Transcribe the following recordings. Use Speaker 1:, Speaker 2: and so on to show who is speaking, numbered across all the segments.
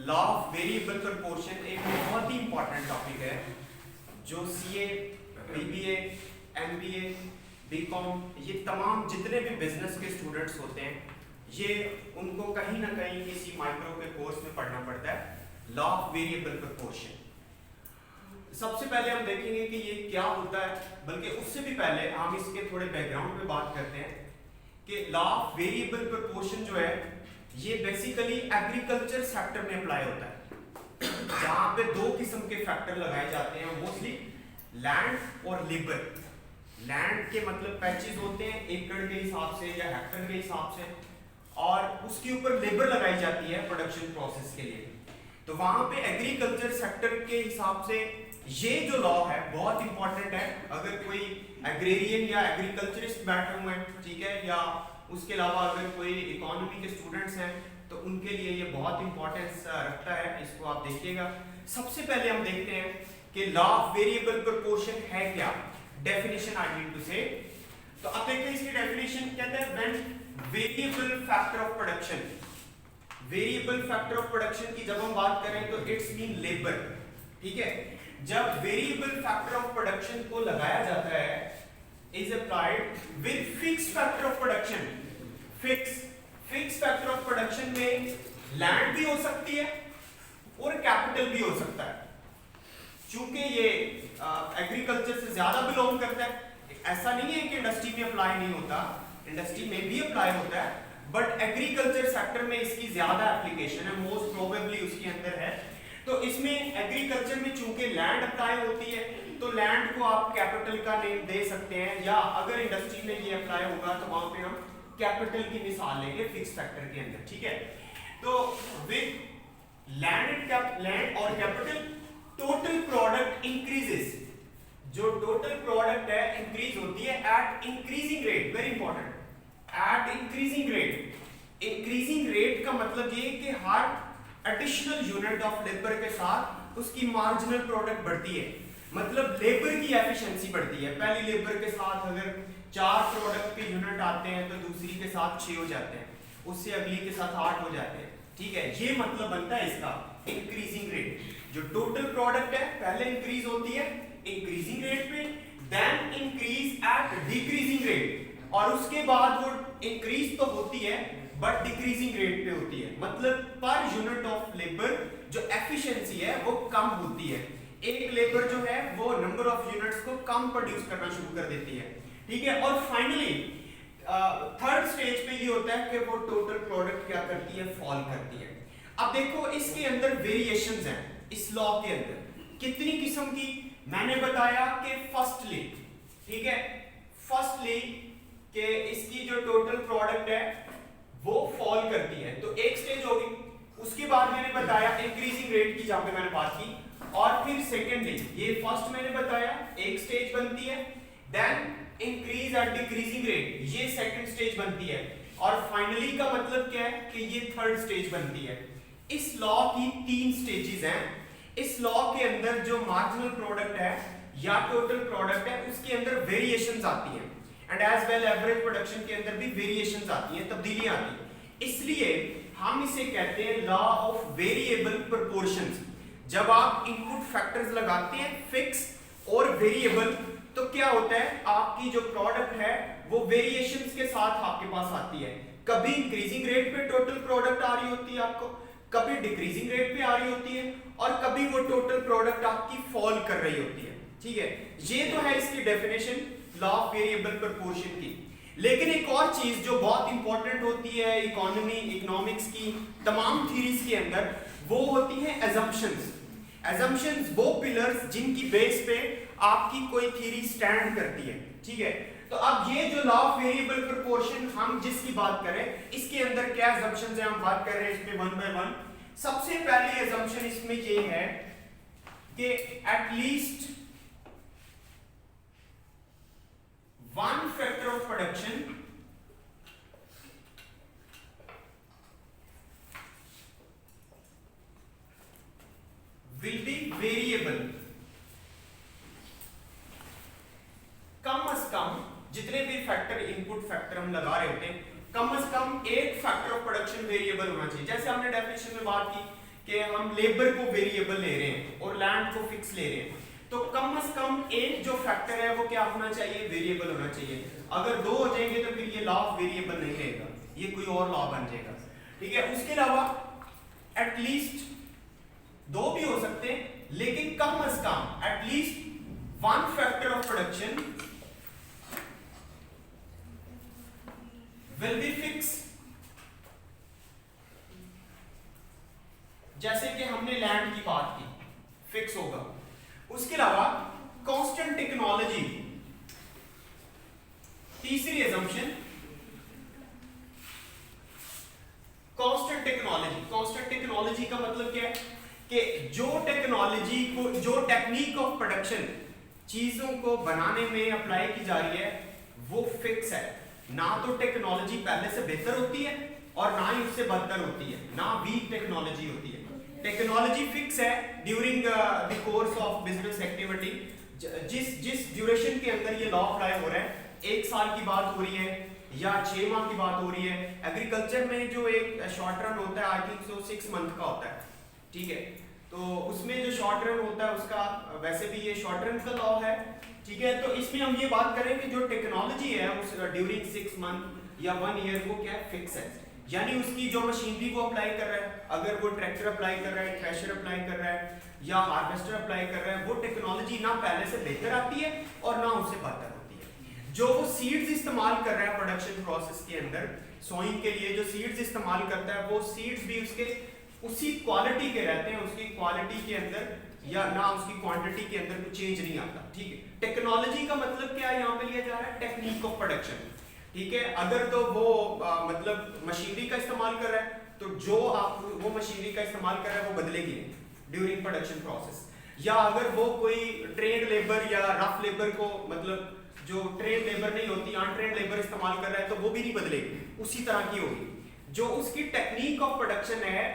Speaker 1: Law of variable proportion एक बहुत ही important topic है जो सीए, बीबीए, एमबीए, बीकॉम ये तमाम जितने भी बिजनेस के स्टूडेंट्स होते हैं ये उनको कहीं ना कहीं किसी माइक्रो के कोर्स में पढ़ना पड़ता है लॉ ऑफ वेरिएबल प्रोपोर्शन। सबसे पहले हम देखेंगे कि ये क्या होता है, बल्कि उससे भी पहले हम इसके थोड़े बैकग्राउंड पे बात करते हैं कि लॉ ऑफ वेरिएबल प्रोपोर्शन जो है ये बेसिकली एग्रीकल्चर सेक्टर में अप्लाई होता है जहां पे दो किस्म के फैक्टर लगाए जाते हैं, मोस्टली लैंड और लेबर। लैंड के मतलब पैचेस होते हैं एकड़ के हिसाब से या हेक्टर के हिसाब से, और उसके ऊपर लेबर लगाई जाती है प्रोडक्शन प्रोसेस के लिए। तो वहां पे एग्रीकल्चर सेक्टर के हिसाब से ये जो लॉ है बहुत इंपॉर्टेंट है। अगर कोई एग्रेरियन या एग्रीकल्चरिस्ट बैठे हुए हैं, ठीक है, या उसके अलावा अगर कोई इकोनॉमी के स्टूडेंट्स हैं तो उनके लिए ये बहुत इंपॉर्टेंस रखता है, इसको आप देखिएगा। सबसे पहले हम देखते हैं कि लॉ ऑफ वेरिएबल प्रोपोर्शन है क्या। डेफिनेशन आई नीड टू से, तो अब देखते हैं इसकी डेफिनेशन। कहते हैं when variable factor of production, variable factor of production की जब हम बात करें तो इट्स मीन लेबर, ठीक है। जब वेरिएबल फैक्टर ऑफ प्रोडक्शन को लगाया जाता है is applied with fixed factor of production, fixed factor of production में लैंड भी हो सकती है और कैपिटल भी हो सकता है। चूंकि ये एग्रीकल्चर से ज्यादा बिलोंग करता है, ऐसा नहीं है कि इंडस्ट्री में अप्लाई नहीं होता, इंडस्ट्री में भी अप्लाई होता है, बट एग्रीकल्चर सेक्टर में इसकी ज्यादा एप्लीकेशन है, मोस्ट प्रोबेबली उसके अंदर है। तो इसमें एग्रीकल्चर में चूंकि लैंड अप्लाई होती है तो लैंड को आप कैपिटल का नेम दे सकते हैं, या अगर इंडस्ट्री में ये अप्लाई होगा तो वहां पे हम कैपिटल की मिसाल लेंगे फिक्स फैक्टर के अंदर, ठीक है। तो विद लैंड और कैपिटल टोटल प्रोडक्ट इंक्रीजेस, जो टोटल प्रोडक्ट है इंक्रीज होती है at increasing rate, very important, at increasing rate. Increasing rate का मतलब ये कि हर एडिशनल यूनिट ऑफ लेबर के साथ उसकी मार्जिनल प्रोडक्ट बढ़ती है, मतलब लेबर की एफिशिएंसी बढ़ती है। पहली लेबर के साथ अगर 4 प्रोडक्ट के यूनिट आते हैं तो दूसरी के साथ 6 हो जाते हैं, उससे अगली के साथ 8 हो जाते हैं, ठीक है। ये मतलब बनता है इसका इंक्रीजिंग रेट। जो टोटल प्रोडक्ट है पहले इंक्रीज होती है इंक्रीजिंग रेट पे, then increase at decreasing rate, और उसके बाद वो इंक्रीज तो होती है बट डिक्रीजिंग रेट पे होती है, मतलब पर यूनिट ऑफ लेबर जो एफिशिएंसी है वो कम होती है। एक लेबर जो है वो नंबर ऑफ यूनिट्स को कम प्रोड्यूस करना शुरू कर देती है, ठीक है। और फाइनली थर्ड स्टेज पे ये होता है कि वो टोटल प्रोडक्ट क्या करती है, फॉल करती है। अब देखो इसके अंदर वेरिएशंस हैं इस लॉ के अंदर, कितनी किस्म की। मैंने बताया कि फर्स्टली, ठीक है, फर्स्टली कि इसकी जो टोटल प्रोडक्ट है वो फॉल करती है, तो एक स्टेज होगी। उसके बाद मैंने बताया इंक्रीजिंग रेट की, जहां पे मैंने बात की, और फिर सेकेंडली ये फर्स्ट मैंने बताया एक स्टेज बनती है, then increase at decreasing rate ये सेकंड स्टेज बनती है, और फाइनली का मतलब क्या है कि ये थर्ड स्टेज बनती है। इस लॉ की 3 स्टेजेस हैं। इस लॉ के अंदर जो मार्जिनल प्रोडक्ट है या टोटल प्रोडक्ट है उसके अंदर वेरिएशंस आती हैं, and as well average production के अंदर भी वेरिएशंस आती हैं, तब्दीलियां आती हैं। इसलिए हम इसे कहते हैं लॉ ऑफ वेरिएबल प्रोपोर्शंस। जब आप इनपुट फैक्टर्स लगाते हैं फिक्स और वेरिएबल, तो क्या होता है आपकी जो प्रोडक्ट है वो वेरिएशंस के साथ आपके पास आती है। कभी इंक्रीजिंग रेट पे टोटल प्रोडक्ट आ रही होती है आपको, कभी डिक्रीजिंग रेट पे आ रही होती है, और कभी वो टोटल प्रोडक्ट आपकी फॉल कर रही होती है, ठीक है। ये तो है इसकी definition law of variable proportion की। लेकिन एक और चीज जो बहुत इंपॉर्टेंट होती है इकोनॉमिक्स की तमाम थ्योरीज के अंदर, वो होती है assumptions। assumptions वो पिलर्स जिनकी बेस पे आपकी कोई थ्योरी स्टैंड करती है, ठीक है। तो अब ये जो लॉ ऑफ वेरिएबल प्रोपोर्शन हम जिसकी बात करें इसके अंदर क्या assumptions है, हम बात कर रहे हैं इसमें वन बाय वन। सबसे पहली assumption इसमें ये है कि at least one factor of production will be variable। कम से कम जितने भी फैक्टर इनपुट फैक्टर हम लगा रहे होते हैं, कम से कम एक फैक्टर ऑफ प्रोडक्शन वेरिएबल होना चाहिए। जैसे हमने डेफिनेशन में बात की कि हम लेबर को वेरिएबल ले रहे हैं और लैंड को फिक्स ले रहे हैं, तो कम से कम एक जो फैक्टर है वो क्या होना चाहिए, वेरिएबल होना चाहिए। अगर दो हो जाएंगे तो फिर ये लॉ ऑफ वेरिएबल नहीं रहेगा, ये कोई और लॉ बन जाएगा, ठीक है। उसके अलावा एटलीस्ट दो भी हो सकते हैं, लेकिन कम से कम at least one factor of production will be fix. जैसे कि हमने लैंड की बात की, फिक्स होगा। उसके अलावा कांस्टेंट टेक्नोलॉजी, तीसरी assumption constant technology. Constant technology का मतलब क्या है कि जो टेक्नोलॉजी को, जो टेक्निक ऑफ प्रोडक्शन चीजों को बनाने में अप्लाई की जा रही है वो फिक्स है। ना तो टेक्नोलॉजी पहले से बेहतर होती है और ना ही उससे बदतर होती है, ना वीक टेक्नोलॉजी होती है। टेक्नोलॉजी फिक्स है during the course of business activity. जिस ड्यूरेशन के अंदर ये लॉ अप्लाई हो रहा है, 1 साल की बात हो रही है या 6 माह की बात हो रही है। एग्रीकल्चर में जो एक शॉर्ट रन होता है, आई थिंक सो 6 मंथ का होता है, ठीक है। तो उसमें जो शॉर्ट रन होता है उसका, वैसे भी ये शॉर्ट रन का लॉ है, ठीक है। तो इसमें हम ये बात करें कि जो टेक्नोलॉजी है उस ड्यूरिंग 6 मंथ या 1 ईयर वो क्या है, फिक्स है। यानी उसकी जो मशीनरी को अप्लाई कर रहा है, अगर वो ट्रैक्टर अप्लाई कर रहा है, थ्रेशर अप्लाई कर रहा है या हार्वेस्टर अप्लाई कर रहा है, वो टेक्नोलॉजी ना पहले से बेहतर आती है और ना उससे बदतर होती है। जो वो सीड्स इस्तेमाल कर रहा है प्रोडक्शन प्रोसेस के अंदर, सोइंग के लिए जो सीड्स इस्तेमाल करता है, वो सीड्स भी उसके उसी क्वालिटी के रहते हैं, उसकी क्वालिटी के अंदर या ना उसकी क्वांटिटी के अंदर कुछ चेंज नहीं आता, ठीक है। टेक्नोलॉजी का मतलब क्या है यहाँ पे लिया जा रहा है, टेक्निक ऑफ प्रोडक्शन, ठीक है। अगर तो वो मतलब मशीनरी का इस्तेमाल कर रहा है, तो जो आप वो मशीनरी का इस्तेमाल कर रहा है वो बदलेगी नहीं ड्यूरिंग प्रोडक्शन प्रोसेस। या अगर वो कोई ट्रेड लेबर या रफ लेबर को, मतलब जो ट्रेड लेबर नहीं होती, अनट्रेड लेबर इस्तेमाल कर रहा है, तो वो भी नहीं बदलेगी, उसी तरह की होगी। जो उसकी टेक्निक ऑफ प्रोडक्शन है,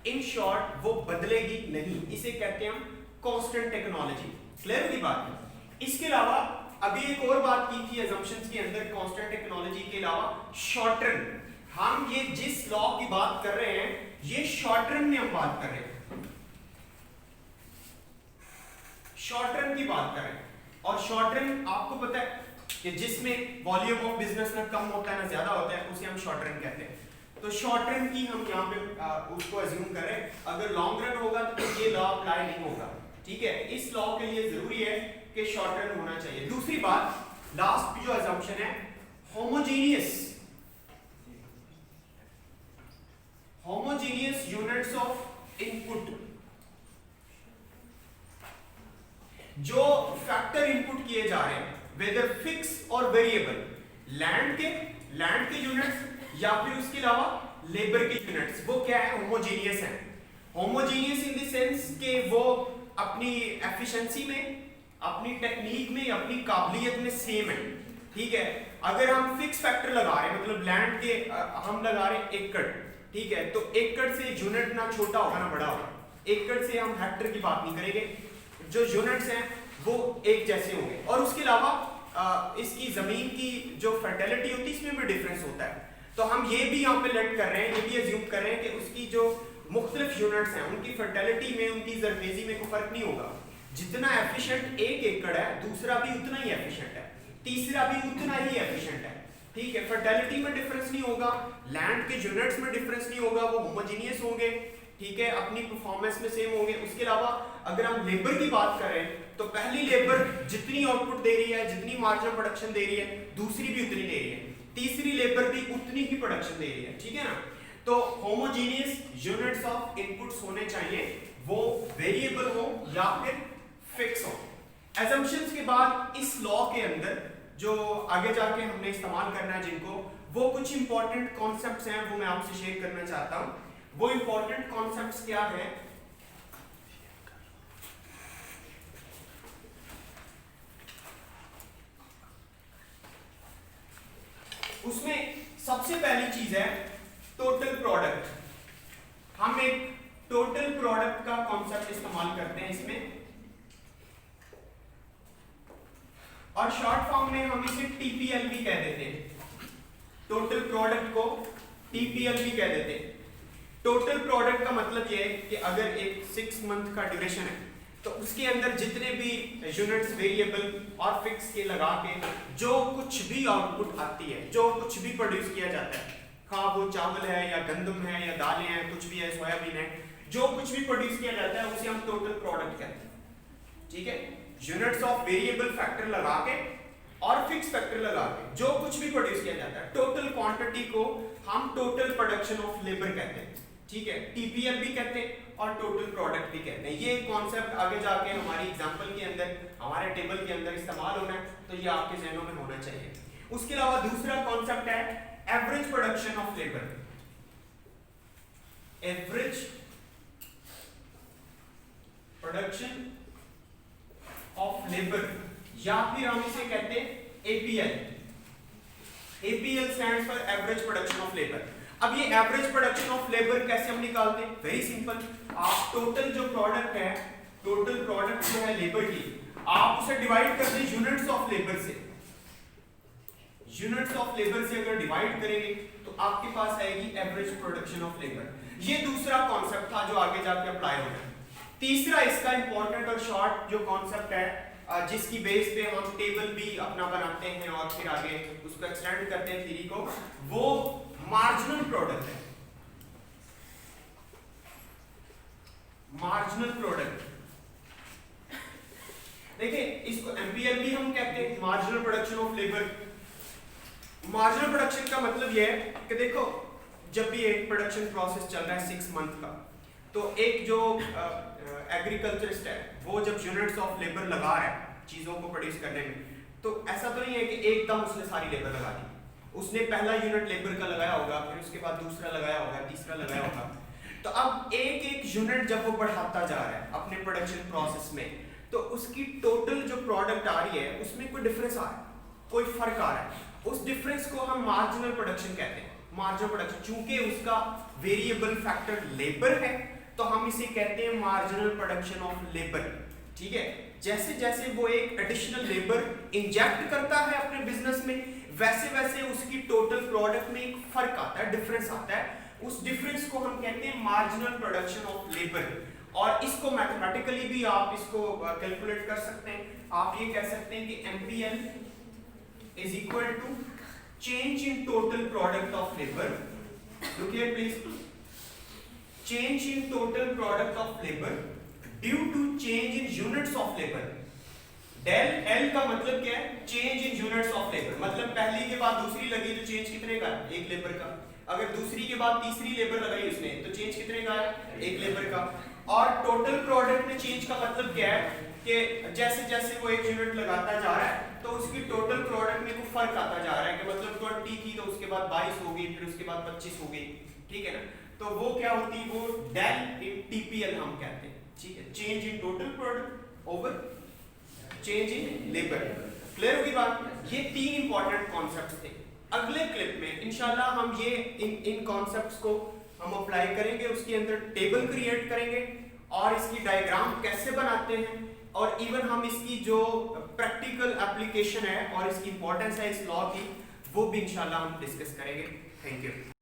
Speaker 1: इन शॉर्ट, वो बदलेगी नहीं, इसे कहते हैं हम कांस्टेंट टेक्नोलॉजी। क्लियर की बात। इसके अलावा अभी एक और बात की थी assumptions के अंदर, कांस्टेंट टेक्नोलॉजी के अलावा शॉर्ट रन। हम ये जिस लॉ की बात कर रहे हैं, ये शॉर्ट रन में हम बात कर रहे हैं, शॉर्ट रन की बात कर रहे हैं। और शॉर्ट रन आपको पता है कि जिसमें वॉल्यूम ऑफ बिजनेस ना कम होता है ना ज्यादा होता है, उसे हम शॉर्ट रन कहते हैं। तो शॉर्ट रन की हम यहाँ पे उसको अज्यूम करें, अगर लॉन्ग रन होगा तो ये लॉ अप्लाई नहीं होगा, ठीक है। इस लॉ के लिए जरूरी है कि शॉर्ट रन होना चाहिए। दूसरी बात, लास्ट जो assumption है, होमोजेनियस यूनिट्स ऑफ इनपुट। जो फैक्टर इनपुट किए जा रहे हैं, वेदर फिक्स और वेरिएबल, लैंड के यूनिट्स या फिर उसके अलावा लेबर के यूनिट्स, वो क्या है, होमोजेनियस है। होमोजेनियस इन द सेंस कि वो अपनी एफिशिएंसी में, अपनी टेक्निक में, अपनी काबिलियत में सेम है, ठीक है। अगर हम फिक्स फैक्टर लगा रहे हैं, मतलब लैंड के हम लगा रहे हैं एकड़, ठीक है, तो एकड़ से यूनिट ना छोटा होगा ना बड़ा होगा। एकड़ से हम हेक्टर की बात नहीं करेंगे, जो यूनिट्स हैं वो एक जैसे होंगे। और उसके अलावा इसकी जमीन की जो फर्टिलिटी होती है, इसमें भी डिफरेंस होता है। तो हम ये भी यहाँ पे लेट कर रहे हैं, ये भी अज्यूम कर रहे हैं कि उसकी जो मुख्तलिफ यूनिट्स हैं, उनकी फर्टिलिटी में, उनकी जरखेजी में कोई फर्क नहीं होगा। जितना एफिशिएंट एक एकड़ है, दूसरा भी उतना ही एफिशिएंट है, तीसरा भी उतना ही एफिशिएंट है, ठीक है। फर्टिलिटी में डिफरेंस नहीं होगा, लैंड के यूनिट्स में डिफरेंस नहीं होगा, वो होमोजेनियस होंगे, ठीक है, अपनी परफॉर्मेंस में सेम होंगे। उसके अलावा अगर हम लेबर की बात करें, तो पहली लेबर जितनी आउटपुट दे रही है, जितनी मार्जिनल प्रोडक्शन दे रही है, दूसरी भी उतनी दे रही है, तीसरी लेबर भी उतनी ही प्रोडक्शन दे रही है, ठीक है ना। तो होमोजेनियस यूनिट्स ऑफ इनपुट्स होने चाहिए, वो वेरिएबल हो या फिर फिक्स हो। assumptions के बाद इस लॉ के अंदर जो आगे जाके हमने इस्तेमाल करना है जिनको, वो कुछ इंपॉर्टेंट कॉन्सेप्ट्स हैं, वो मैं आपसे शेयर करना चाहता हूं। वो इंपॉर्टेंट कॉन्सेप्ट्स क्या है, उसमें सबसे पहली चीज है टोटल प्रोडक्ट। हम एक टोटल प्रोडक्ट का कॉन्सेप्ट इस्तेमाल करते हैं इसमें, और शॉर्ट फॉर्म में हम इसे टीपीएल भी कह देते हैं, टोटल प्रोडक्ट को टीपीएल भी कह देते हैं। टोटल प्रोडक्ट का मतलब ये है कि अगर एक 6 मंथ का ड्यूरेशन है तो उसके अंदर जितने भी यूनिट्स वेरिएबल और फिक्स के लगा के जो कुछ भी आउटपुट आती है, जो कुछ भी प्रोड्यूस किया जाता है, खा वो चावल है या गंदम है या दालें हैं, कुछ भी है, सोयाबीन है, जो कुछ भी प्रोड्यूस किया जाता है उसे हम टोटल प्रोडक्ट कहते हैं। ठीक है, यूनिट्स ऑफ वेरिएबल फैक्टर लगा के और फिक्स फैक्टर लगा के जो कुछ भी प्रोड्यूस किया जाता है, टोटल क्वांटिटी को हम टोटल प्रोडक्शन ऑफ लेबर कहते हैं। ठीक है, टीपीएल भी कहते हैं और टोटल प्रोडक्ट भी कहते हैं। ये कॉन्सेप्ट आगे जाके हमारी एग्जांपल के अंदर, हमारे टेबल के अंदर इस्तेमाल होना है, तो ये आपके जहनों में होना चाहिए। उसके अलावा दूसरा कॉन्सेप्ट है average production of labour. Average production of labour, या फिर हम इसे कहते हैं APL. APL stands for average production of labour. अब ये एवरेज प्रोडक्शन ऑफ लेबर कैसे हम निकालते हैं? वेरी सिंपल, आप टोटल जो प्रोडक्ट है, टोटल प्रोडक्ट जो है लेबर की, आप उसे डिवाइड करते हैं यूनिट्स ऑफ लेबर से। यूनिट्स ऑफ लेबर से अगर डिवाइड करेंगे तो आपके पास आएगी एवरेज प्रोडक्शन ऑफ लेबर। ये दूसरा कॉन्सेप्ट था जो आगे जाके अप्लाई होना है। तीसरा इसका इंपॉर्टेंट और शॉर्ट जो कॉन्सेप्ट है, जिसकी बेस पे हम टेबल भी अपना बनाते हैं और फिर आगे उसको एक्सटेंड करते हैं थ्योरी को, वो मार्जिनल प्रोडक्ट है। मार्जिनल प्रोडक्ट, देखिए इसको एमपीएल भी हम कहते हैं, marginal production of labour. Marginal production का मतलब यह है कि देखो, जब भी एक प्रोडक्शन प्रोसेस चल रहा है 6 मंथ का, तो एक जो एग्रीकल्चरिस्ट है वो जब यूनिट्स ऑफ लेबर लगा रहा है चीजों को प्रोड्यूस करने में, तो ऐसा तो नहीं है कि एकदम उसने सारी लेबर लगा दी। उसने पहला यूनिट लेबर का लगाया होगा, फिर उसके बाद दूसरा लगाया होगा, तीसरा लगाया होगा। तो अब एक एक यूनिट जब वो बढ़ाता जा रहा है अपने प्रोडक्शन प्रोसेस में, तो उसकी टोटल जो प्रोडक्ट आ रही है उसमें कोई डिफरेंस आ रहा है, कोई फर्क आ रहा है, उस डिफरेंस को हम मार्जिनल प्रोडक्शन कहते हैं। मार्जिनल प्रोडक्शन, चूंकि उसका वेरिएबल फैक्टर लेबर है तो हम इसे कहते हैं मार्जिनल प्रोडक्शन ऑफ लेबर। ठीक है, जैसे जैसे वो एक एडिशनल लेबर इंजेक्ट करता है अपने बिजनेस में, वैसे वैसे उसकी टोटल प्रोडक्ट में एक फर्क आता है, डिफरेंस आता है। उस डिफरेंस को हम कहते हैं मार्जिनल प्रोडक्शन ऑफ लेबर। और इसको मैथमेटिकली भी आप इसको कैलकुलेट कर सकते हैं। आप ये कह सकते हैं कि MPL is equal to change in total product of labour. Look here please, change in total product of labor due to change in units of labor। del L का मतलब क्या है? change in units of labor। मतलब पहली के बाद दूसरी लगी तो चेंज कितने का? एक लेबर का। अगर दूसरी के बाद तीसरी लेबर लगाई उसने तो चेंज कितने का है? एक लेबर का। और टोटल प्रोडक्ट में चेंज का मतलब क्या है कि जैसे जैसे वो एक यूनिट लगाता जा रहा है तो उसकी टोटल प्रोडक्ट में कोई फर्क आता जा रहा है, कि मतलब 20 थी तो उसके बाद 22 हो गई, फिर उसके बाद 25 हो गई। ठीक है ना, तो वो क्या होती है? वो डेल इन टीपीएल हम कहते हैं। ठीक है, change in total product over change in labour. Clear होगी बात? ये 3 इंपॉर्टेंट कॉन्सेप्ट्स थे। अगले क्लिप में इंशाल्लाह हम ये इन कॉन्सेप्ट्स को हम अप्लाई करेंगे, उसके अंदर टेबल क्रिएट करेंगे और इसकी डायग्राम कैसे बनाते हैं, और इवन हम इसकी जो प्रैक्टिकल एप्लीकेशन है और इसकी इंपॉर्टेंस है इस लॉ की, वो भी इंशाल्लाह हम डिस्कस करेंगे। Thank you.